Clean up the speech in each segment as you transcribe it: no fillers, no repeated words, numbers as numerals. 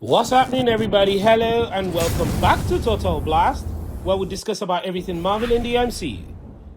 What's happening, everybody? Hello and welcome back to Total Blast, where we discuss about everything Marvel in the MCU.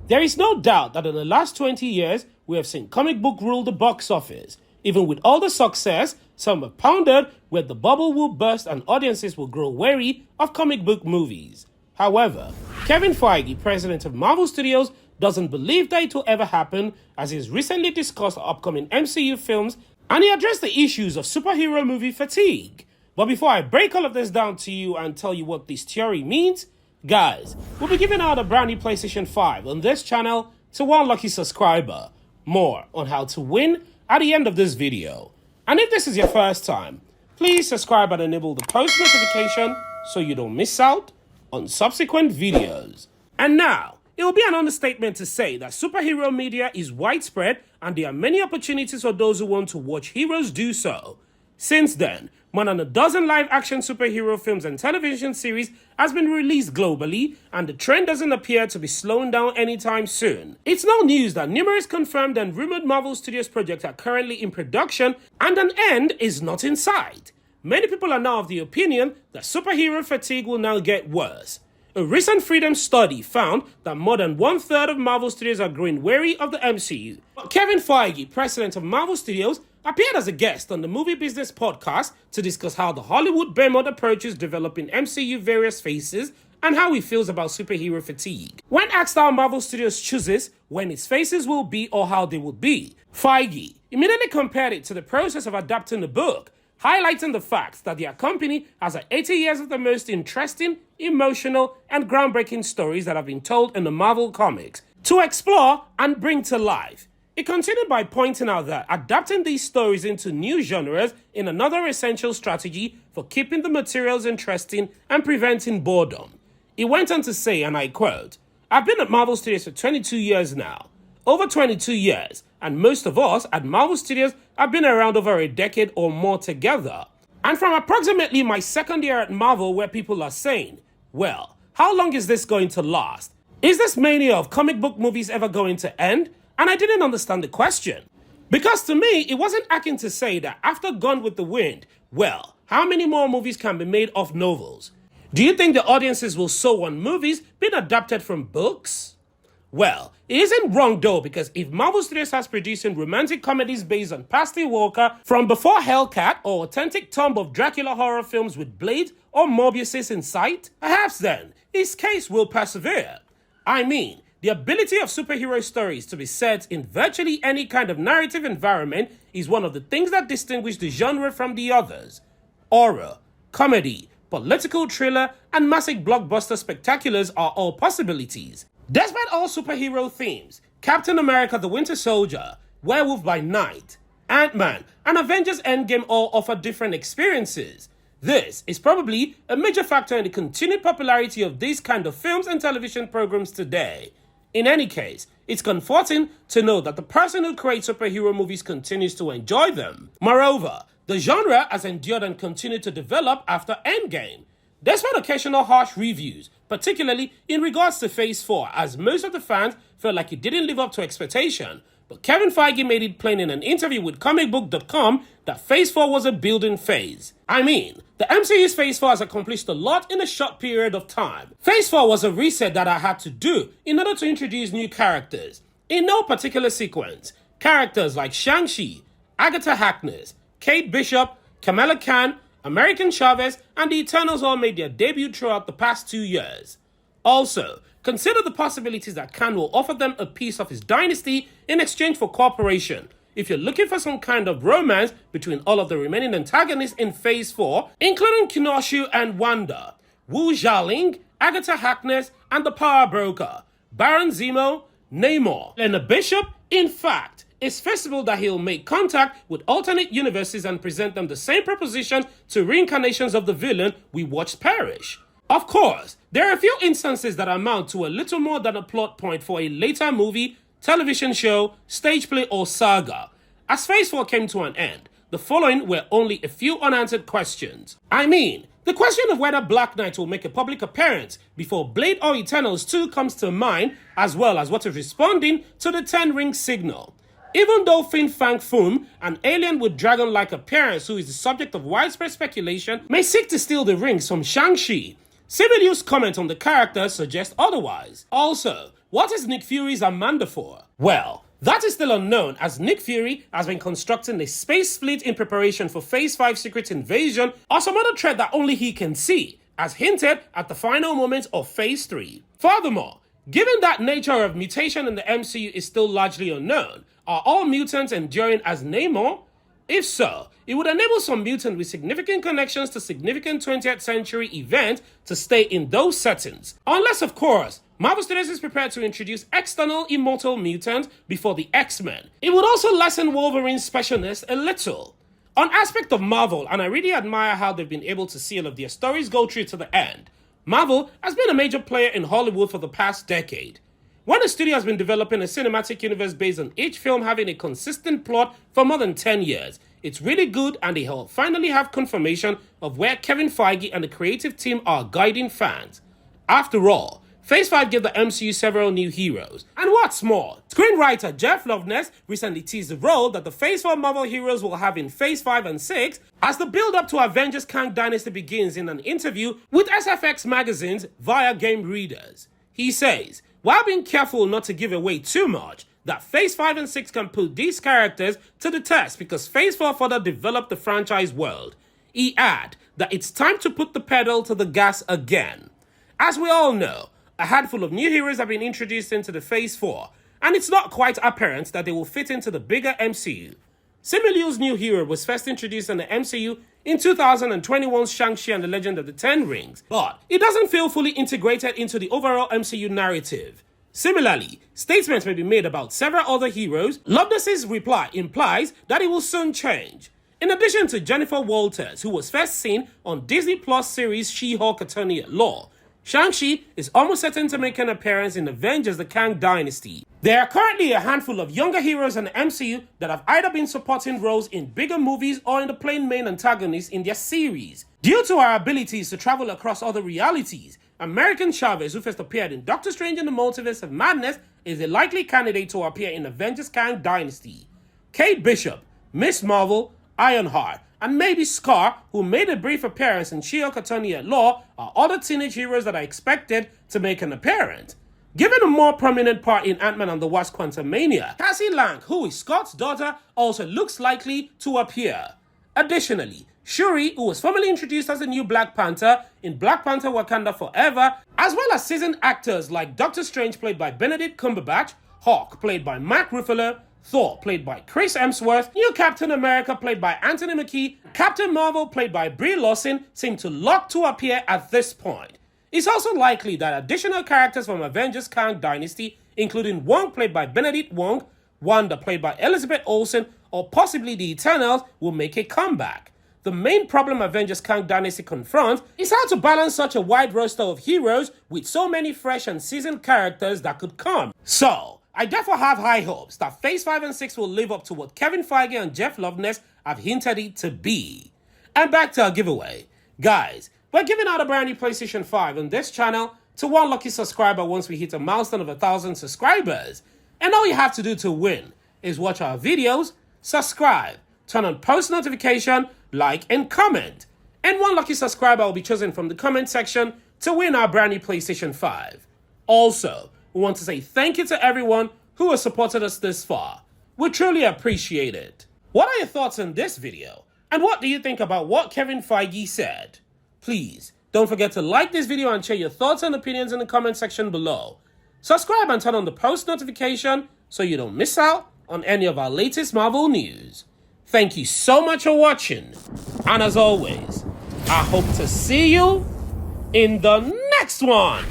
There is no doubt that in the last 20 years, we have seen comic book rule the box office. Even with all the success, some have pondered where the bubble will burst and audiences will grow wary of comic book movies. However, Kevin Feige, president of Marvel Studios, doesn't believe that it will ever happen, as he has recently discussed upcoming MCU films and he addressed the issues of superhero movie fatigue. But before I break all of this down to you and tell you what this theory means, guys, we'll be giving out a brand new PlayStation 5 on this channel to one lucky subscriber. More on how to win at the end of this video. And if this is your first time, please subscribe and enable the post notification so you don't miss out on subsequent videos. And now, it will be an understatement to say that superhero media is widespread and there are many opportunities for those who want to watch heroes do so. Since then, more than a dozen live-action superhero films and television series has been released globally, and the trend doesn't appear to be slowing down anytime soon. It's no news that numerous confirmed and rumored Marvel Studios projects are currently in production, and an end is not in sight. Many people are now of the opinion that superhero fatigue will now get worse. A recent Freedom study found that more than one-third of Marvel Studios are growing wary of the MCU. Kevin Feige, president of Marvel Studios, appeared as a guest on the Movie Business podcast to discuss how the Hollywood behemoth approaches developing MCU various phases and how he feels about superhero fatigue. When asked how Marvel Studios chooses when its phases will be or how they will be, Feige immediately compared it to the process of adapting a book, highlighting the fact that their company has 80 years of the most interesting, emotional, and groundbreaking stories that have been told in the Marvel comics to explore and bring to life. It continued by pointing out that adapting these stories into new genres is another essential strategy for keeping the materials interesting and preventing boredom. It went on to say, and I quote, "I've been at Marvel Studios for 22 years now. Over 22 years, and most of us at Marvel Studios have been around over a decade or more together. And from approximately my second year at Marvel, where people are saying, well, how long is this going to last? Is this mania of comic book movies ever going to end?" And I didn't understand the question. Because to me, it wasn't acting to say that after Gone with the Wind, well, how many more movies can be made of novels? Do you think the audiences will sow on movies being adapted from books? Well, it isn't wrong though, because if Marvel Studios has producing romantic comedies based on Pasty Walker, From Before Hellcat, or authentic Tomb of Dracula horror films with Blade or Morbius in sight, perhaps then, his case will persevere. I mean, the ability of superhero stories to be set in virtually any kind of narrative environment is one of the things that distinguish the genre from the others. Horror, comedy, political thriller, and massive blockbuster spectaculars are all possibilities. Despite all superhero themes, Captain America the Winter Soldier, Werewolf by Night, Antman, and Avengers Endgame all offer different experiences. This is probably a major factor in the continued popularity of these kind of films and television programs today. In any case, it's comforting to know that the person who creates superhero movies continues to enjoy them. Moreover, the genre has endured and continued to develop after Endgame. Despite occasional harsh reviews, particularly in regards to Phase 4, as most of the fans felt like it didn't live up to expectation, but Kevin Feige made it plain in an interview with comicbook.com that Phase 4 was a building phase. I mean, the MCU's Phase 4 has accomplished a lot in a short period of time. Phase 4 was a reset that I had to do in order to introduce new characters. In no particular sequence, characters like Shang-Chi, Agatha Harkness, Kate Bishop, Kamala Khan, American Chavez, and the Eternals all made their debut throughout the past 2 years. Also, consider the possibilities that Khan will offer them a piece of his dynasty in exchange for cooperation. If you're looking for some kind of romance between all of the remaining antagonists in Phase 4, including Kinoshu and Wanda, Wu Xiaoling, Agatha Harkness, and the Power Broker, Baron Zemo, Namor, and the Bishop, in fact, it's feasible that he'll make contact with alternate universes and present them the same proposition to reincarnations of the villain we watched perish. Of course, there are a few instances that amount to a little more than a plot point for a later movie, television show, stage play, or saga. As Phase 4 came to an end, the following were only a few unanswered questions. I mean, the question of whether Black Knight will make a public appearance before Blade or Eternals 2 comes to mind, as well as what is responding to the Ten Ring signal. Even though Fin Fang Foom, an alien with dragon-like appearance who is the subject of widespread speculation, may seek to steal the rings from Shang-Chi, Sibyliu's comment on the character suggests otherwise. Also, what is Nick Fury's Amanda for? Well, that is still unknown, as Nick Fury has been constructing a space fleet in preparation for Phase 5 Secret Invasion or some other threat that only he can see, as hinted at the final moments of Phase 3. Furthermore, given that nature of mutation in the MCU is still largely unknown, are all mutants enduring as Namor? If so, it would enable some mutant with significant connections to significant 20th century events to stay in those settings. Unless, of course, Marvel Studios is prepared to introduce external immortal mutants before the X-Men. It would also lessen Wolverine's specialness a little. On aspect of Marvel, and I really admire how they've been able to see all of their stories go through to the end, Marvel has been a major player in Hollywood for the past decade. When a studio has been developing a cinematic universe based on each film having a consistent plot for more than 10 years, it's really good, and they finally have confirmation of where Kevin Feige and the creative team are guiding fans. After all, Phase 5 gave the MCU several new heroes. And what's more, screenwriter Jeff Loveness recently teased the role that the Phase 4 Marvel heroes will have in Phase 5 and 6 as the build-up to Avengers Kang Dynasty begins in an interview with SFX magazines via game readers. He says, while being careful not to give away too much, that Phase 5 and 6 can put these characters to the test because Phase 4 further developed the franchise world. He adds that it's time to put the pedal to the gas again. As we all know, a handful of new heroes have been introduced into the Phase 4, and it's not quite apparent that they will fit into the bigger MCU. Sibyliu's new hero was first introduced in the MCU in 2021's Shang-Chi and the Legend of the Ten Rings, but it doesn't feel fully integrated into the overall MCU narrative. Similarly, statements may be made about several other heroes. Loveness's reply implies that it will soon change. In addition to Jennifer Walters, who was first seen on Disney Plus series She-Hulk Attorney at Law, Shang-Chi is almost certain to make an appearance in Avengers The Kang Dynasty. There are currently a handful of younger heroes in the MCU that have either been supporting roles in bigger movies or in the plain main antagonists in their series. Due to our abilities to travel across other realities, American Chavez, who first appeared in Doctor Strange in the Multiverse of Madness, is a likely candidate to appear in Avengers Kang Dynasty. Kate Bishop, Miss Marvel, Ironheart, and maybe Scar, who made a brief appearance in She-Hulk Attorney at Law, are other teenage heroes that are expected to make an appearance. Given a more prominent part in Antman and the Wasp Quantumania, Cassie Lang, who is Scott's daughter, also looks likely to appear. Additionally, Shuri, who was formerly introduced as the new Black Panther in Black Panther Wakanda Forever, as well as seasoned actors like Doctor Strange played by Benedict Cumberbatch, Hawk played by Mark Ruffalo, Thor played by Chris Hemsworth, new Captain America played by Anthony Mackie, Captain Marvel played by Brie Larson seem to lock to appear at this point. It's also likely that additional characters from Avengers Kang Dynasty, including Wong played by Benedict Wong, Wanda played by Elizabeth Olsen, or possibly the Eternals, will make a comeback. The main problem Avengers Kang Dynasty confronts is how to balance such a wide roster of heroes with so many fresh and seasoned characters that could come. So, I therefore have high hopes that Phase 5 and 6 will live up to what Kevin Feige and Jeff Loveness have hinted it to be. And back to our giveaway. Guys, we're giving out a brand new PlayStation 5 on this channel to one lucky subscriber once we hit a milestone of 1,000 subscribers. And all you have to do to win is watch our videos, subscribe, turn on post notification, like, and comment. And one lucky subscriber will be chosen from the comment section to win our brand new PlayStation 5. Also, we want to say thank you to everyone who has supported us this far. We truly appreciate it. What are your thoughts on this video? And what do you think about what Kevin Feige said? Please, don't forget to like this video and share your thoughts and opinions in the comment section below. Subscribe and turn on the post notification so you don't miss out on any of our latest Marvel news. Thank you so much for watching. And as always, I hope to see you in the next one.